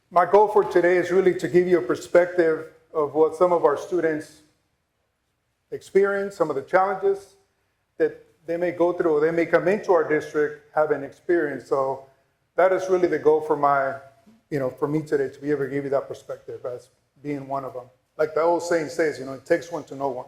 My goal for today is really to give you a perspective of what some of our students experience, some of the challenges that they may go through or they may come into our district having experienced. So that is really the goal for for me today, to be able to give you that perspective as being one of them. Like the old saying says, it takes one to know one.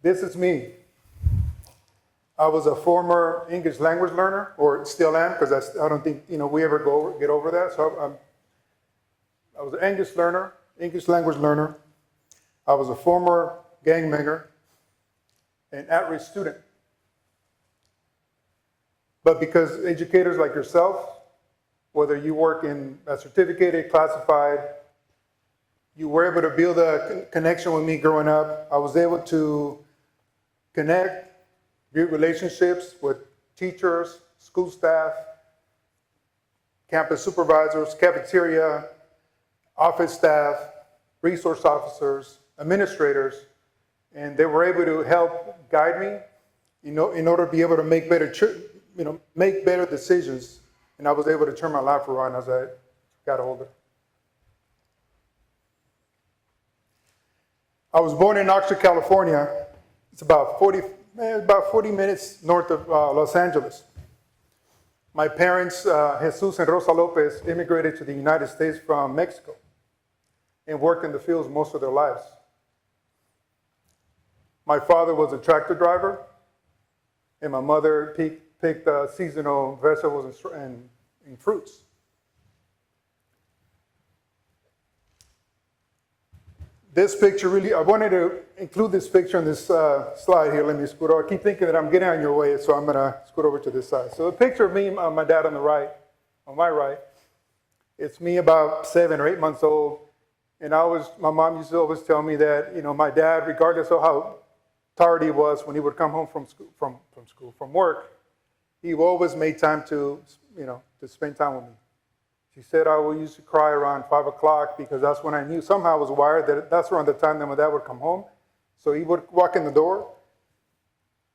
This is me. I was a former English language learner, or still am, because I don't think we ever get over that. So I was an English language learner. I was a former gangbanger, an at-risk student. But because educators like yourself, whether you work in a certificated, classified, you were able to build a connection with me growing up. I was able to connect, build relationships with teachers, school staff, campus supervisors, cafeteria, office staff, resource officers, administrators, and they were able to help guide me, in order to be able to make better decisions. And I was able to turn my life around as I got older. I was born in Oxford, California. It's about 40 minutes north of Los Angeles. My parents, Jesus and Rosa Lopez, immigrated to the United States from Mexico and worked in the fields most of their lives. My father was a tractor driver, and my mother picked seasonal vegetables and fruits. This picture I wanted to include this picture on this slide here. Let me scoot over. I keep thinking that I'm getting on your way, so I'm going to scoot over to this side. So the picture of me and my dad on my right, it's me about 7 or 8 months old. And my mom used to always tell me that, my dad, regardless of how tired he was, when he would come home from work, he always made time to spend time with me. She said I would used to cry around 5 o'clock because that's when I knew somehow I was wired that that's around the time that my dad would come home. So he would walk in the door,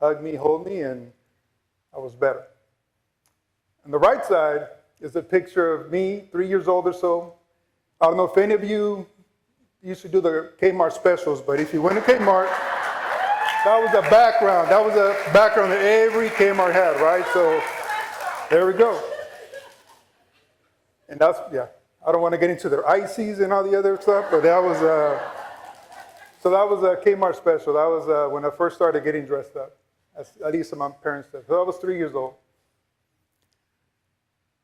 hug me, hold me, and I was better. On the right side is a picture of me, 3 years old or so. I don't know if any of you used to do the Kmart specials, but if you went to Kmart, that was a background. That was a background that every Kmart had, right? So there we go. And I don't want to get into their ices and all the other stuff, but that was a Kmart special. That was when I first started getting dressed up, at least my parents said. So I was 3 years old.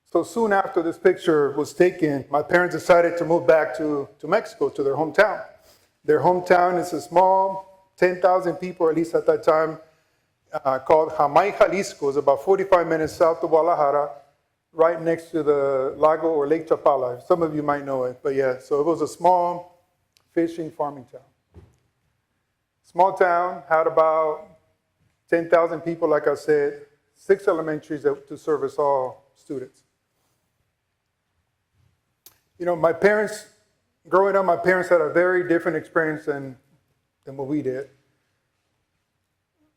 So soon after this picture was taken, my parents decided to move back to Mexico, to their hometown. Their hometown is a small, 10,000 people, at least at that time, called Jamay, Jalisco. It's about 45 minutes south of Guadalajara, right next to the Lago or Lake Chapala. Some of you might know it, but yeah, so it was a small fishing farming town. Small town, had about 10,000 people, like I said, 6 elementaries to service all students. Growing up, my parents had a very different experience than what we did.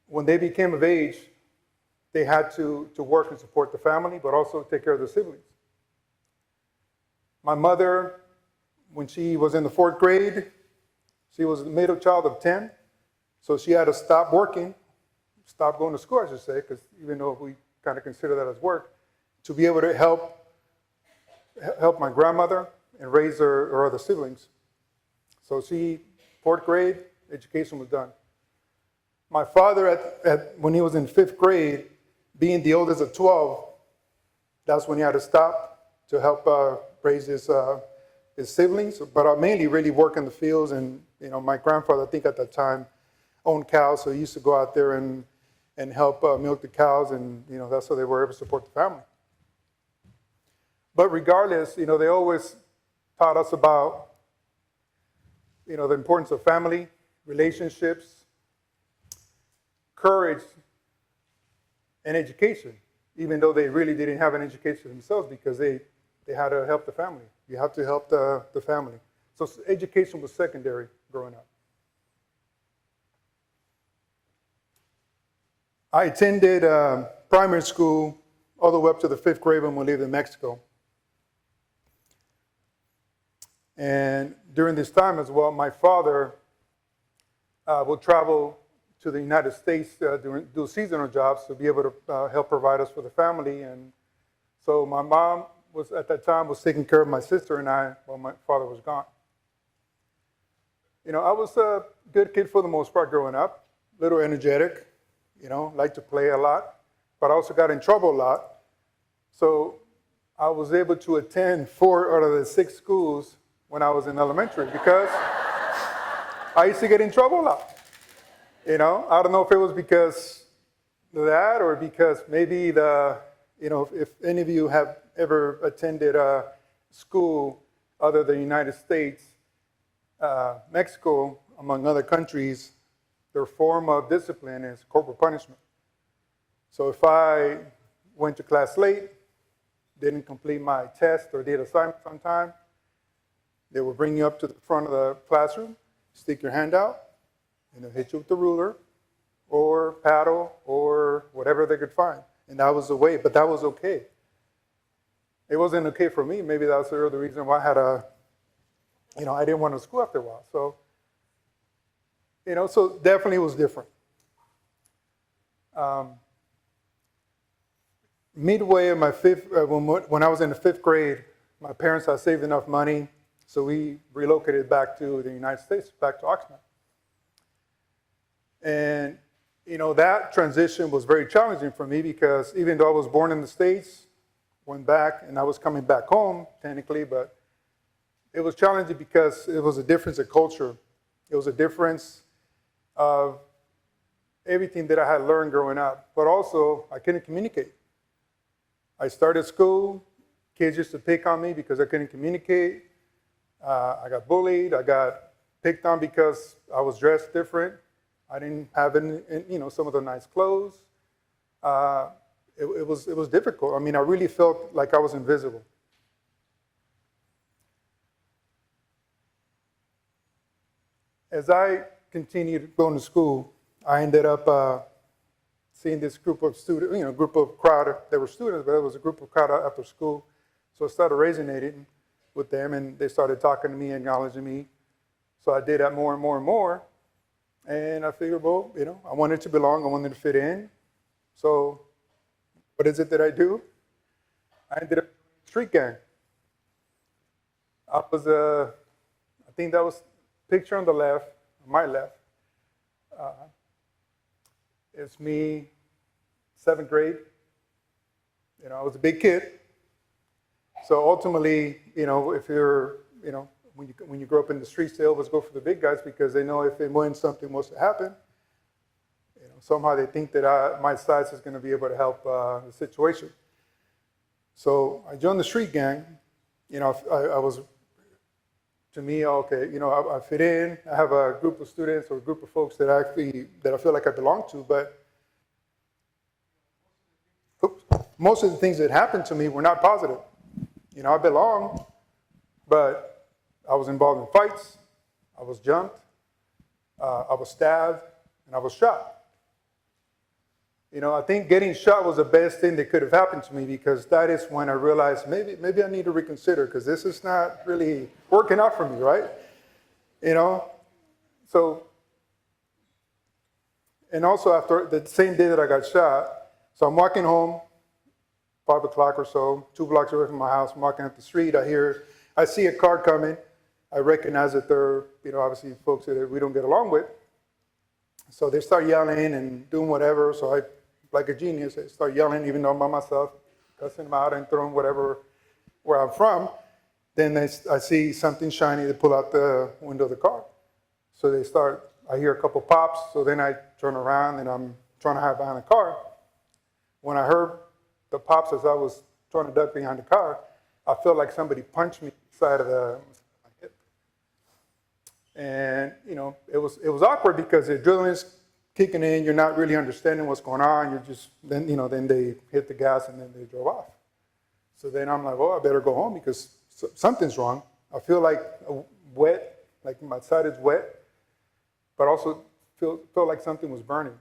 When they became of age, they had to work and support the family, but also take care of the siblings. My mother, when she was in the 4th grade, she was the middle child of 10, so she had to stop working, stop going to school, I should say, because even though we kind of consider that as work, to be able to help my grandmother and raise her other siblings. So 4th grade, education was done. My father, when he was in 5th grade, being the oldest of 12, that's when he had to stop to help raise his siblings, but mainly really work in the fields. And my grandfather, I think at that time, owned cows, so he used to go out there and help milk the cows, and that's how they were able to support the family. But regardless, they always taught us about the importance of family, relationships, courage, and education, even though they really didn't have an education themselves because they had to help the family. You have to help the family. So education was secondary growing up. I attended primary school all the way up to the 5th grade when we lived in Mexico. And during this time as well, my father would travel to the United States do seasonal jobs to be able to help provide us for the family. And so my mom was, at that time, was taking care of my sister and I while my father was gone. You know, I was a good kid for the most part growing up, a little energetic, you know, liked to play a lot, but I also got in trouble a lot. So I was able to attend 4 out of the 6 schools when I was in elementary because I used to get in trouble a lot. You know, I don't know if it was because of that or because maybe you know, if any of you have ever attended a school other than the United States, Mexico, among other countries, their form of discipline is corporal punishment. So if I went to class late, didn't complete my test or did assignments on time, they would bring you up to the front of the classroom, stick your hand out, and they'll hit you with the ruler or paddle or whatever they could find. And that was the way, but that was okay. It wasn't okay for me. Maybe that's the other reason why I had you know, I didn't want to school after a while. So, you know, so definitely it was different. Midway in my when I was in the 5th grade, my parents had saved enough money, so we relocated back to the United States, back to Oxnard. And, you know, that transition was very challenging for me because even though I was born in the States, went back, and I was coming back home, technically, but it was challenging because it was a difference in culture. It was a difference of everything that I had learned growing up, but also I couldn't communicate. I started school, kids used to pick on me because I couldn't communicate. I got bullied, I got picked on because I was dressed different. I didn't have any, you know, some of the nice clothes. It was difficult. I mean, I really felt like I was invisible. As I continued going to school, I ended up seeing this group of students, you know, group of crowd. They were students, but it was a group of crowd after school. So I started resonating with them, and they started talking to me, acknowledging me. So I did that more and more and more. And I figured, well, you know, I wanted to belong. I wanted to fit in. So what is it that I do? I ended up in a street gang. I think that was picture on the left, my left. It's me, 7th grade. You know, I was a big kid. So ultimately, you know, if you're, you know, when you grow up in the streets, they always go for the big guys because they know if and when something was to happen, you know, somehow they think that my size is going to be able to help the situation. So I joined the street gang. You know, I was, to me, okay, you know, I fit in. I have a group of students or a group of folks that I feel like I belong to, but most of the things that happened to me were not positive. You know, I belong, but I was involved in fights, I was jumped, I was stabbed, and I was shot. You know, I think getting shot was the best thing that could have happened to me because that is when I realized maybe I need to reconsider because this is not really working out for me, right? You know, so, and also after the same day that I got shot, so I'm walking home, 5 o'clock or so, 2 blocks away from my house, I'm walking up the street, I see a car coming, I recognize that they're, you know, obviously folks that we don't get along with. So they start yelling and doing whatever. So I, like a genius, I start yelling even though I'm by myself, cussing them out and throwing whatever where I'm from. Then I see something shiny, they pull out the window of the car. So I hear a couple pops. So then I turn around and I'm trying to hide behind the car. When I heard the pops as I was trying to duck behind the car, I felt like somebody punched me inside of my hip. And, you know, it was awkward because the adrenaline's kicking in, you're not really understanding what's going on, you're just, then they hit the gas and then they drove off. So then I'm like, well, I better go home because something's wrong. I feel like wet, like my side is wet, but also felt like something was burning.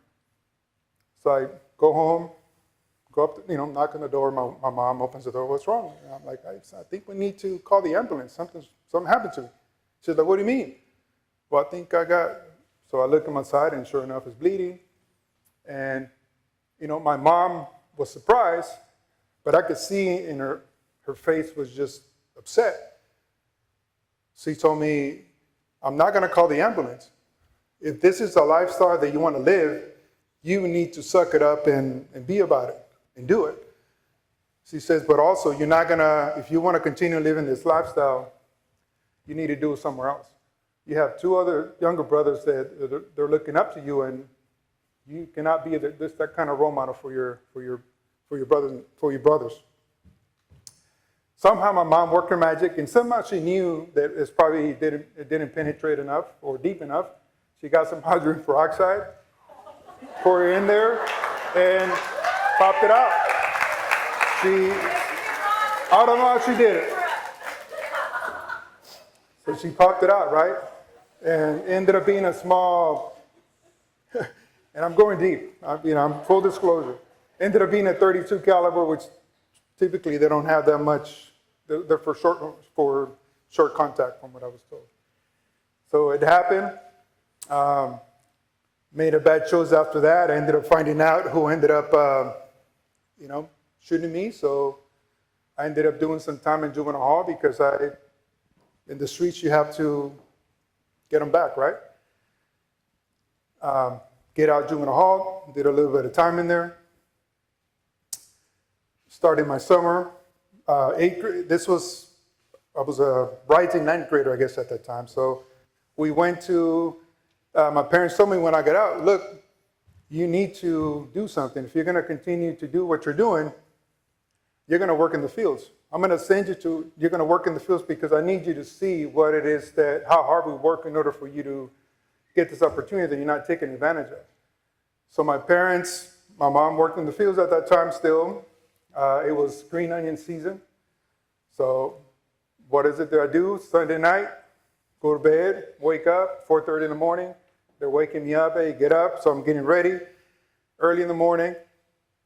So I go home, Go up, knock on the door. My mom opens the door. What's wrong? And I'm like, I think we need to call the ambulance. Something happened to me. She's like, what do you mean? Well, I think I got. So I look at my side, and sure enough, it's bleeding. And my mom was surprised, but I could see in her face was just upset. She told me, I'm not going to call the ambulance. If this is a lifestyle that you want to live, you need to suck it up and be about it and do it. She says, but also you're not going to, if you want to continue living this lifestyle, you need to do it somewhere else. You have two other younger brothers that they're looking up to you, and you cannot be that kind of role model for your brothers. Somehow my mom worked her magic, and somehow she knew that it didn't penetrate enough or deep enough. She got some hydrogen peroxide, poured it in there, and popped it out. I don't know how she did it. So she popped it out, right? And ended up being a small, and I'm going deep, I'm full disclosure. Ended up being a .32 caliber, which typically they don't have that much. They're for short contact, from what I was told. So it happened. Made a bad choice after that. I ended up finding out who ended up, shooting me. So I ended up doing some time in juvenile hall because in the streets you have to get them back, right? Get out juvenile hall. Did a little bit of time in there. Started my summer, 8th grade. I was a rising 9th grader, I guess, at that time. So we went to, my parents told me when I got out, look, you need to do something. If you're going to continue to do what you're doing, you're going to work in the fields. I'm going to send you're going to work in the fields because I need you to see what it is how hard we work in order for you to get this opportunity that you're not taking advantage of. So my mom worked in the fields at that time still. It was green onion season. So what is it that I do? Sunday night, go to bed, wake up, 4:30 in the morning. They're waking me up. Hey, get up. So I'm getting ready. Early in the morning,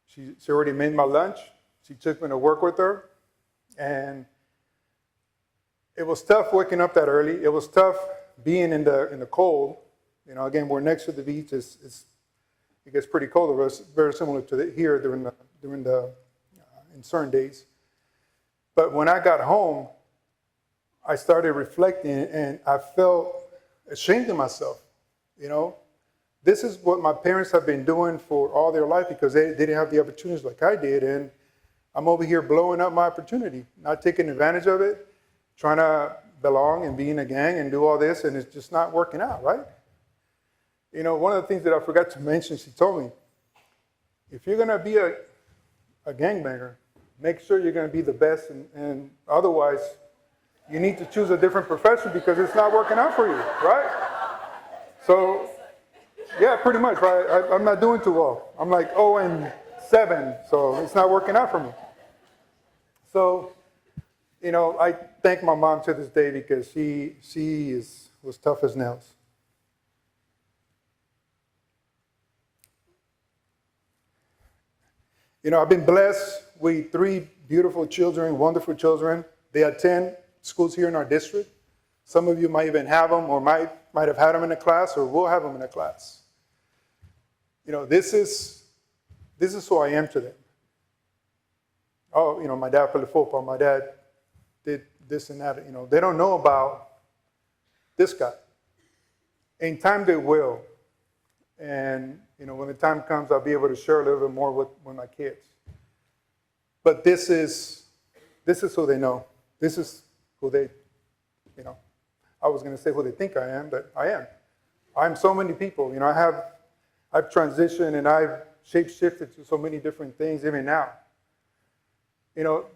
she already made my lunch. She took me to work with her. And it was tough waking up that early. It was tough being in the cold. Again, we're next to the beach. It gets pretty cold. It was very similar to here during the in certain days. But when I got home, I started reflecting, and I felt ashamed of myself. This is what my parents have been doing for all their life because they didn't have the opportunities like I did, and I'm over here blowing up my opportunity, not taking advantage of it, trying to belong and be in a gang and do all this, and it's just not working out, right? One of the things that I forgot to mention, she told me, if you're going to be a gangbanger, make sure you're going to be the best, and otherwise, you need to choose a different profession because it's not working out for you, right? So, yeah, pretty much, right? I'm not doing too well. I'm like 0-7, so it's not working out for me. So, I thank my mom to this day because she was tough as nails. I've been blessed with 3 beautiful children, wonderful children. They attend schools here in our district. Some of you might even have them or might have had them in a class or will have them in a class. This is who I am to them. Oh, my dad played football. My dad did this and that. They don't know about this guy. In time, they will. And, when the time comes, I'll be able to share a little bit more with my kids. But this is who they know. This is who they, I was going to say who they think I am, but I am. I'm so many people. I've transitioned and I've shape-shifted to so many different things even now.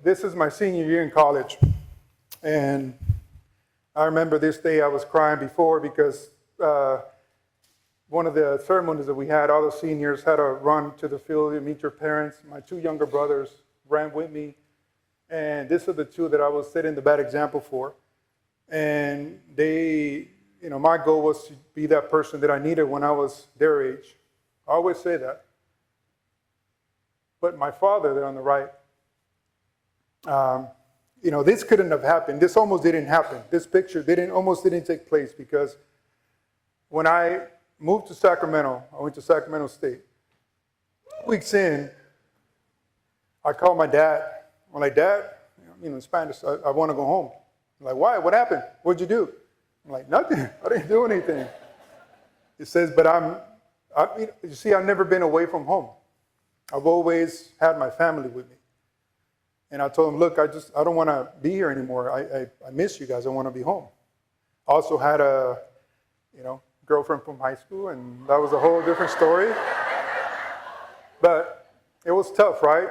This is my senior year in college. And I remember this day I was crying before because one of the ceremonies that we had, all the seniors had to run to the field and meet your parents. My 2 younger brothers ran with me. And these are the 2 that I was setting the bad example for. And they, my goal was to be that person that I needed when I was their age. I always say that. But my father there on the right, this couldn't have happened. This almost didn't happen. This picture almost didn't take place because when I moved to Sacramento, I went to Sacramento State. 2 weeks in, I called my dad. I'm like, Dad, in Spanish, I want to go home. I'm like, why? What happened? What'd you do? I'm like, nothing. I didn't do anything. He says, but you see, I've never been away from home. I've always had my family with me. And I told him, look, I don't want to be here anymore. I miss you guys. I want to be home. I also had a, girlfriend from high school, and that was a whole different story. But it was tough, right?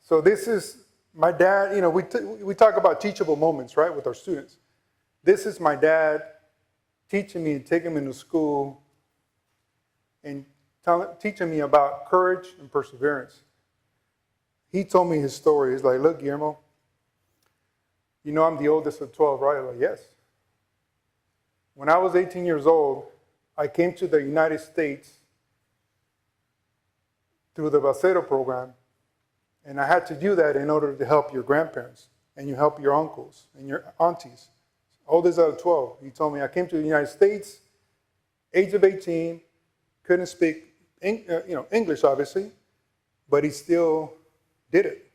So this is my dad. We talk about teachable moments, right, with our students. This is my dad teaching me, taking me to school, and teaching me about courage and perseverance. He told me his story. He's like, look, Guillermo, I'm the oldest of 12, right? I'm like, yes. When I was 18 years old, I came to the United States through the Bacero program, and I had to do that in order to help your grandparents, and you help your uncles and your aunties. Oldest out of 12. He told me I came to the United States, age of 18, couldn't speak English, obviously, but he still did it.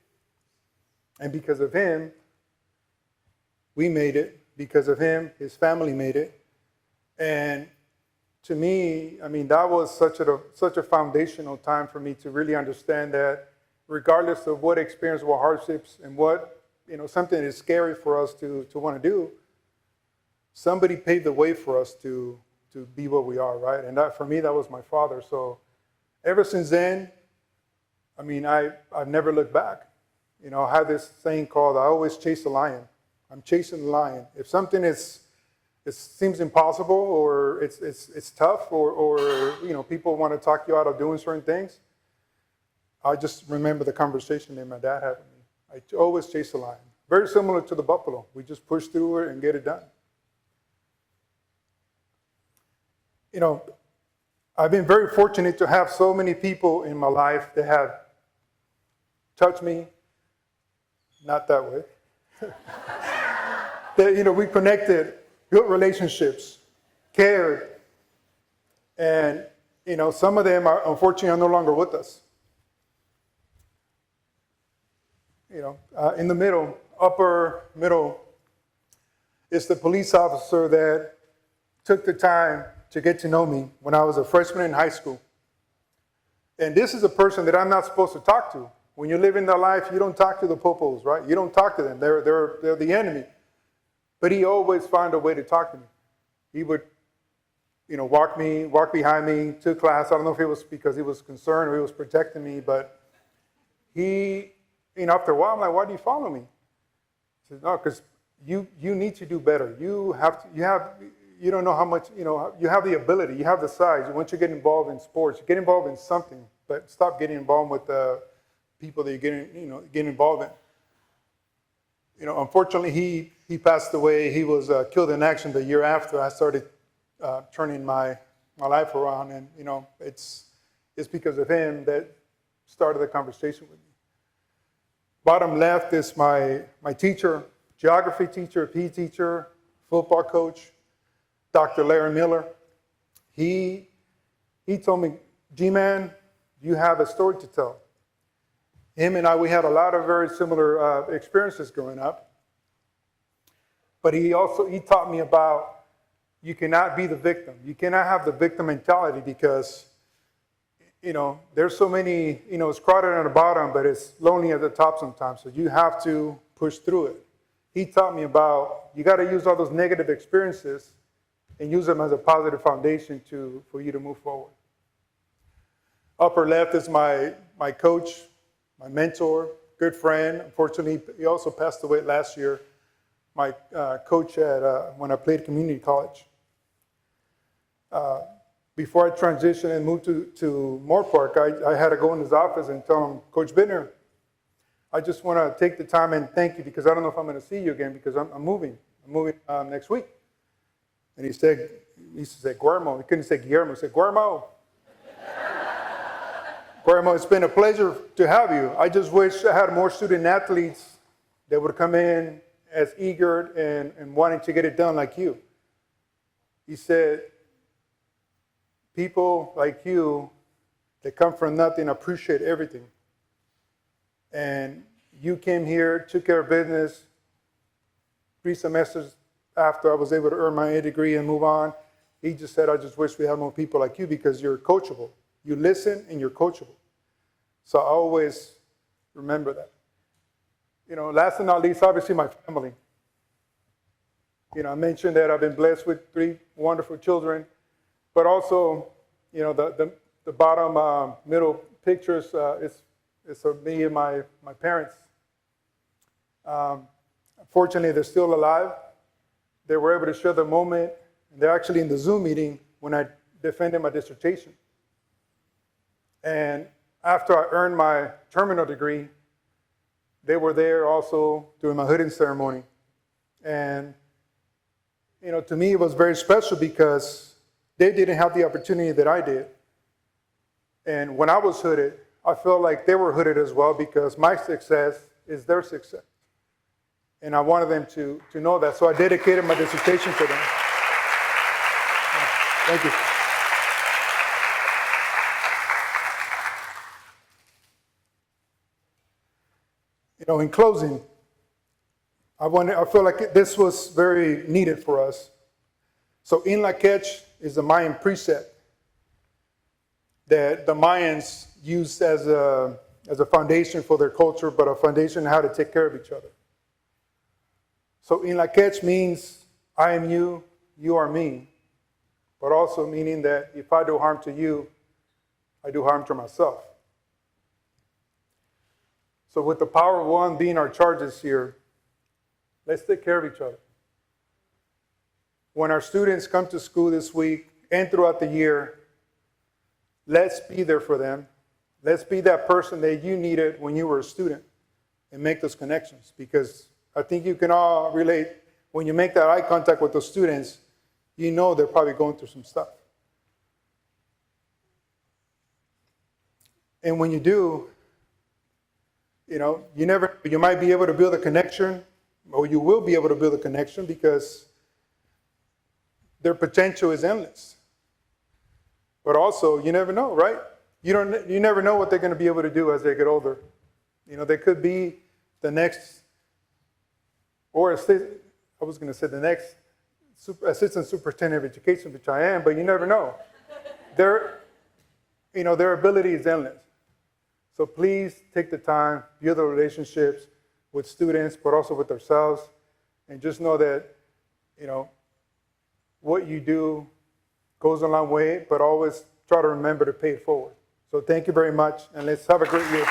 And because of him, we made it. Because of him, his family made it. And to me, that was such a foundational time for me to really understand that regardless of what experience, what hardships, and what, something that is scary for us to want to do, somebody paved the way for us to be what we are, right? And that, for me, that was my father. So ever since then, I've never looked back. I have this saying called, I always chase the lion. I'm chasing the lion. If something it seems impossible, or it's tough, or people want to talk you out of doing certain things, I just remember the conversation that my dad had with me. I always chase the lion. Very similar to the buffalo. We just push through it and get it done. I've been very fortunate to have so many people in my life that have touched me, not that way, that, we connected, built relationships, cared, and, some of them are, unfortunately, are no longer with us. In the middle, upper middle, is the police officer that took the time to get to know me when I was a freshman in high school. And this is a person that I'm not supposed to talk to. When you live in their life, you don't talk to the popos, right? You don't talk to them. They're the enemy. But he always found a way to talk to me. He would, walk behind me to class. I don't know if it was because he was concerned or he was protecting me, but he, after a while, I'm like, why do you follow me? He said, no, because you need to do better. You don't know how much, you have the ability, you have the size. Once you get involved in sports, you get involved in something, but stop getting involved with the people that you're getting involved in. Unfortunately, he passed away. He was killed in action the year after I started turning my life around. And, it's because of him that started the conversation with me. Bottom left is my teacher, geography teacher, PE teacher, football coach, Dr. Larry Miller. He told me, G-Man, you have a story to tell. Him and I, we had a lot of very similar experiences growing up. But he taught me about you cannot be the victim. You cannot have the victim mentality because, there's so many, it's crowded at the bottom, but it's lonely at the top sometimes. So you have to push through it. He taught me about you got to use all those negative experiences and use them as a positive foundation for you to move forward. Upper left is my coach, my mentor, good friend. Unfortunately, he also passed away last year. My coach when I played community college. Before I transitioned and moved to Moore Park, I had to go in his office and tell him, Coach Bittner, I just want to take the time and thank you because I don't know if I'm going to see you again because I'm moving. I'm moving next week. And he used to say Guillermo. He couldn't say Guillermo. He said, Guillermo. Guillermo, it's been a pleasure to have you. I just wish I had more student athletes that would come in as eager and wanting to get it done like you. He said, people like you that come from nothing appreciate everything. And you came here, took care of business. 3 semesters after I was able to earn my A degree and move on, he just said, I just wish we had more people like you because you're coachable. You listen and you're coachable. So I always remember that. You know, last and not least, obviously my family. You know, I mentioned that I've been blessed with 3 wonderful children, but also, you know, the bottom middle pictures is of me and my parents. Fortunately, they're still alive. They were able to share the moment. And they're actually in the Zoom meeting when I defended my dissertation. And after I earned my terminal degree, they were there also during my hooding ceremony. And, you know, to me, it was very special because they didn't have the opportunity that I did. And when I was hooded, I felt like they were hooded as well because my success is their success. And I wanted them to know that. So I dedicated my dissertation to them. Thank you. You know, in closing, I feel like this was very needed for us. So in la catch is a Mayan precept that the Mayans used as a foundation for their culture, but a foundation on how to take care of each other. So in la catch means I am you, you are me, but also meaning that if I do harm to you, I do harm to myself. So with the power of one being our charges here, let's take care of each other. When our students come to school this week and throughout the year, let's be there for them. Let's be that person that you needed when you were a student and make those connections, because I think you can all relate. When you make that eye contact with those students, you know they're probably going through some stuff. And when you do, you know, you might be able to build a connection, or you will be able to build a connection because their potential is endless. But also, you never know, right? You never know what they're going to be able to do as they get older. You know, they could be the next, or I was going to say the next assistant superintendent of education, which I am, but you never know. Their ability is endless. So please take the time, build the relationships with students, but also with ourselves, and just know that, you know, what you do goes a long way, but always try to remember to pay it forward. So thank you very much, and let's have a great year.